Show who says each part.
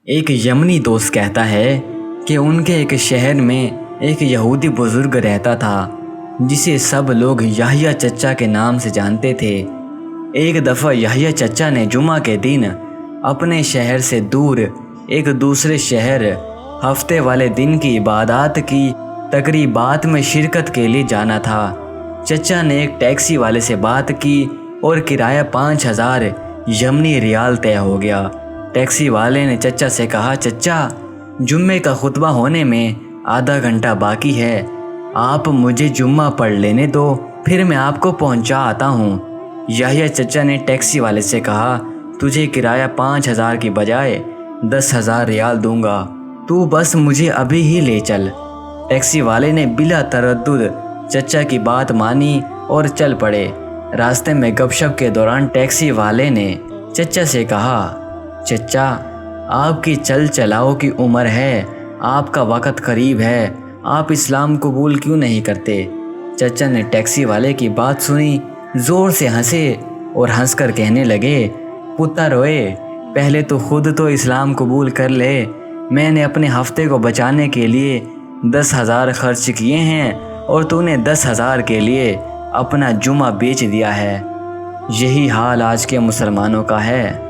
Speaker 1: ایک یمنی دوست کہتا ہے کہ ان کے ایک شہر میں ایک یہودی بزرگ رہتا تھا جسے سب لوگ یحییٰ چچا کے نام سے جانتے تھے۔ ایک دفعہ یحییٰ چچا نے جمعہ کے دن اپنے شہر سے دور ایک دوسرے شہر ہفتے والے دن کی عبادات کی تقریبات میں شرکت کے لیے جانا تھا۔ چچا نے ایک ٹیکسی والے سے بات کی اور کرایہ 5000 یمنی ریال طے ہو گیا۔ ٹیکسی والے نے چچا سے کہا، چچا جمعے کا خطبہ ہونے میں آدھا گھنٹہ باقی ہے، آپ مجھے جمعہ پڑھ لینے دو، پھر میں آپ کو پہنچا آتا ہوں۔ یحییٰ چچا نے ٹیکسی والے سے کہا، تجھے کرایہ 5000 کی بجائے 10,000 ریال دوں گا، تو بس مجھے ابھی ہی لے چل۔ ٹیکسی والے نے بلا تردد چچا کی بات مانی اور چل پڑے۔ راستے میں گپ شپ کے دوران ٹیکسی والے نے چچا سے کہا، چچا آپ کی چل چلاؤ کی عمر ہے، آپ کا وقت قریب ہے، آپ اسلام قبول کیوں نہیں کرتے؟ چچا نے ٹیکسی والے کی بات سنی، زور سے ہنسے اور ہنس کر کہنے لگے، پتر روئے، پہلے تو خود تو اسلام قبول کر لے، میں نے اپنے ہفتے کو بچانے کے لیے 10,000 خرچ کیے ہیں اور تو نے 10,000 کے لیے اپنا جمعہ بیچ دیا ہے۔ یہی حال آج کے مسلمانوں کا ہے۔